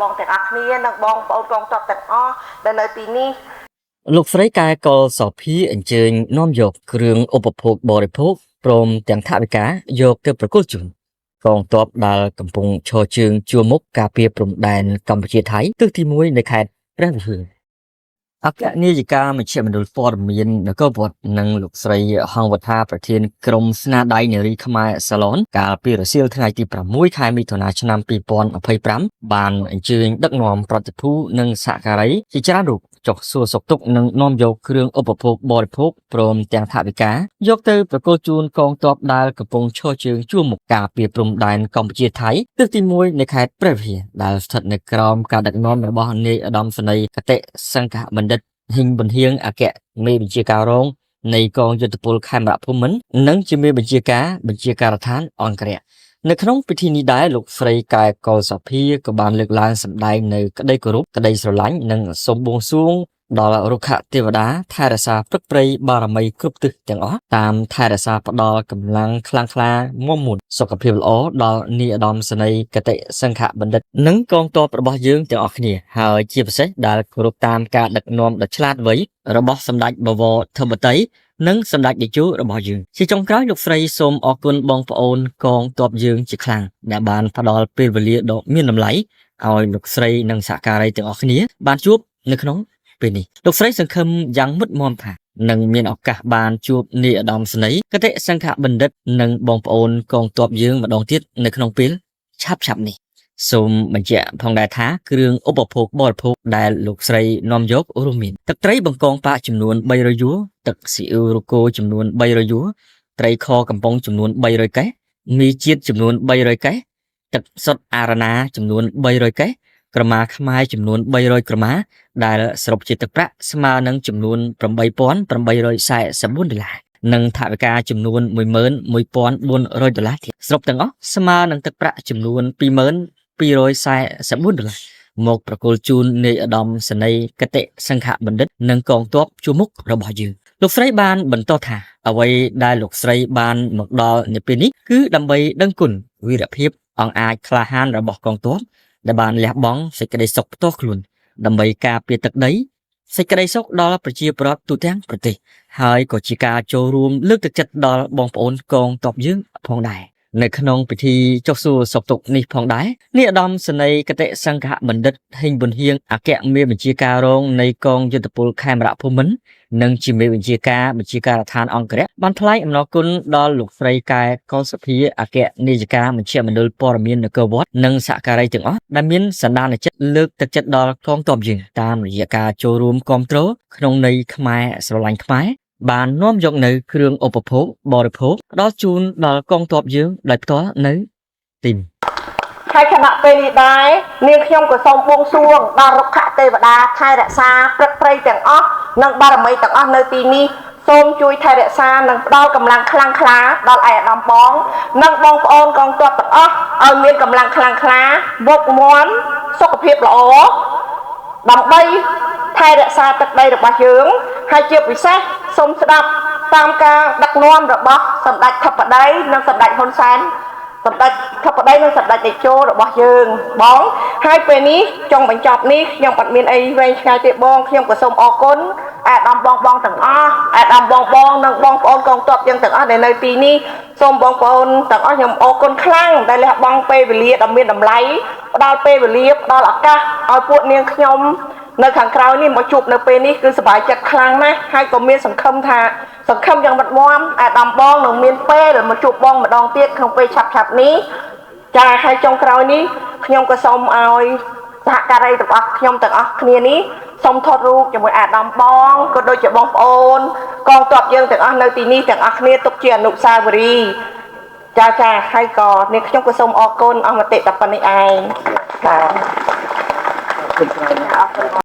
បងទាំងអស់គ្នានិងបងប្អូនកងទ័ពទាំងអស់ដែលនៅទីនេះលោកស្រីកែកលសោភីអញ្ជើញនាំយកគ្រឿងឧបភោគបរិភោគព្រមទាំងថវិកាយកទៅប្រគល់ជូនកងទ័ពដែលកំពុងឈរជើងជួរមុខការពារព្រំដែនកម្ពុជាថៃទិសទី1នៃខេត្តព្រះវិហារអគ្គនាយិកាមជ្ឈមណ្ឌលព័ត៌មាននគរវត្តនិងលោកស្រីហងវត្ថាប្រធានក្រុមស្នាដៃនារីខ្មែរសាឡនកាលពីរសៀលថ្ងៃទី6ខែមិថុនាឆ្នាំ2025បានអញ្ជើញដឹកនាំប្រតិភូនិងសហការីជាច្រើនរូបចុះសួរសុខទុក្ខនិងនាំយកគ្រឿងឧបភោគបរិភោគព្រមទាំងថវិកាយកទៅប្រគល់ជូនកងទ័ពដែលកំពុងឈរជើងជួរមុខការពារព្រំដែនកម្ពុជាថៃទិសទី1នៃខេត្តព្រះវិហារដែលស្ថិតនៅក្រោមការដឹកនាំរបស់នាយឧត្តមសេនីយ៍គតិសង្ឃបណ្ឌិតហ៊ីងប៊ុនហៀងអគ្គមេបញ្ជាការរងនៃកងយុទ្ធពលខេមរៈភូមិន្ទនិងជាមេបញ្ជាការដ្ឋានអង្គរៈនៅក្នុងពិធីនេះដែរលោកស្រីកែកលសភាក៏បានលើកឡើងសម្ដែងនៅក្តីគោរពក្តីស្រឡាញ់និងសូមបួងសួងដល់រុក្ខទេវតាថែរក្សាព្រឹកព្រៃបារមីគ្រប់ទិសទាំងអស់តាមថែរក្សាផ្ដល់កម្លាំងខ្លាំងក្លាមាំមួនសុខភាពល្អដល់នាយឧត្តមសេនីយ៍គតិសង្ឃបណ្ឌិតនិងកងទ័ពរបស់យើងទាំងអស់គ្នាហើយជាពិសេសដែលគោរពតាមការដឹកនាំដ៏ឆ្លាតវៃរបស់សម្ដេចបវរធម្មតីនិងសម្ដេចតេជោរបស់យើងជាចុងក្រោយលោកស្រីសូមអរគុណបងប្អូនកងទ័ពយើងជាខ្លាំងដែលបានផ្ដល់ពេលវេលាដ៏មានតម្លៃឲ្យលោកស្រីនិងសហការីទាំងអស់គ្នាបានជួបនៅក្នុងពេលនេះលោកស្រីសង្ឃឹមយ៉ាងមុតមមថានឹងមានឱកាសបានជួបនាយឧត្តមសេនីយ៍គតិសង្ឃបណ្ឌិតនិងបងប្អូនកងទ័ពយើងម្ដងទៀតនៅក្នុងពេលឆាប់នេះសូមបញ្ជាក់ផងដែរថាគ្រឿងឧបភោគបរិភោគដែលលោកស្រីនាំយករួមមានទឹកត្រីបង្កងប៉ាចំនួន300យួរទឹកស៊ីអ៊ូរូកូចំនួន300យួរត្រីខកំប៉ុងចំនួន300កេសមីជាតិចំនួន300កេសទឹកសុទ្ធអារណាចំនួន300កេសក្រមាខ្មែរចំនួន300ក្រមាដែលសរុបជាទឹកប្រាក់ស្មើនឹងចំនួន$8,844និងថវិកាចំនួន$11,400ទៀតសរុបទាំងអស់ស្មើនឹងទឹកប្រាក់ចំនួន$2,244មកប្រគល់ជូននាយឧត្តមសេនីយ៍គតិសង្ឃបណ្ឌិតនិងកងទ័ពជួរមុខរបស់យើងលោកស្រីបានបន្តថាអ្វីដែលលោកស្រីបានមកដល់នៅពេលនេះគឺដើម្បីដឹងគុណវីរភាពអង្អាចក្លាហានរបស់កងទ័ពដែលបានលះបង់សេចក្តីសុខផ្ទាល់ខ្លួនដើម្បីការពារទឹកដីសេចក្តីសុខដល់ប្រជាពលរដ្ឋទូទាំងប្រទេសហើយក៏ជាការចូលរួមលើកទឹកចិត្តដល់បងប្អូនកងទ័ពយើងផងដែរនៅក្នុងពិធីចុះសួរសុខទុក្ខនេះផងដែរនាយឧត្តមសេនីយ៍គតិសង្ឃបណ្ឌិតហ៊ីងប៊ុនហៀងអគ្គមេបញ្ជាការរងនៃកងយុទ្ធពលខេមរៈភូមិន្ទនិងជាមេបញ្ជាការរដ្ឋានអង្គរៈបានថ្លែងអំណរគុណដល់លោកស្រីកែកលសភាអគ្គនាយិកាមជ្ឈមណ្ឌលព័ត៌មាននគរវត្តនិងសហការីទាំងអស់ដែលមានសន្តានចិត្តលើកទឹកចិត្តដល់កងទ័ពយើងតាមរយៈការចូលរួមគាំទ្រក្នុងន័យខ្មែរស្រឡាញ់ខ្មែរបាននាំយកនៅគ្រឿងឧបភោគបរិភោគដល់ជូនដល់កងទ័ពយើងដោយផ្ទាល់នៅទីនេះហើយខណៈពេលនេះដែរនាងខ្ញុំក៏សូមបួងសួងដល់រុក្ខទេវតាថែរក្សាព្រឹកព្រៃទាំងអស់និងបារមីទាំងអស់នៅទីនេះសូមជួយថែរក្សានិងផ្ដល់កម្លាំងខ្លាំងក្លាដល់ឯកឧត្តមបងនិងបងប្អូនកងទ័ពទាំងអស់ឲ្យមានកម្លាំងខ្លាំងក្លាវឹកមាំសុខភាពល្អដើម្បីថែរក្សាទឹកដីរបស់យើងហើយជាពិសេសសូមស្ដាប់តាមការដឹកនាំរបស់សម្ដេចធិបតីនិងសម្ដេចហ៊ុនសែនសម្ដេចធិបតីនិងសម្ដេចតេជោរបស់យើងបងហើយពេលនេះចុងបញ្ចប់នេះខ្ញុំអត់មានអីវែងឆ្ងាយទេបងខ្ញុំក៏សូមអរគុណអាដាមបងទាំងអស់អាដាមបងនិងបងប្អូនកងទ័ពយើងទាំងអស់ដែលនៅទីនេះសូមបងប្អូនទាំងអស់ខ្ញុំអរគុណខ្លាំងដែលលះបង់ពេលវេលាដ៏មានតម្លៃផ្ដល់ពេលវេលាផ្ដល់ឱកាសឲ្យពួកនាងខ្ញុំនៅខាងក្រៅនេះមកជួបនៅពេលនេះគឺសប្បាយចិត្តខ្លាំងណាស់ហើយក៏មានសង្ឃឹមថាសង្ឃឹមយ៉ាងមុតមាំអាដាមបងនឹងមានពេលមកជួបបងម្ដងទៀតក្នុងពេលឆាប់នេះចាហើយចុងក្រោយនេះខ្ញុំក៏សូមឲ្យសហការីរបស់ខ្ញុំទាំងអស់គ្នានេះសូមថតរូបជាមួយអាដាមបងក៏ដូចជាបងប្អូនកងទ័ពយើងទាំងអស់នៅទីនេះទាំងអស់គ្នាទុកជាអនុស្សាវរីយ៍ចាហើយក៏នាងខ្ញុំក៏សូមអរគុណអស់មតិតែប៉ុណ្្នេះឯងចា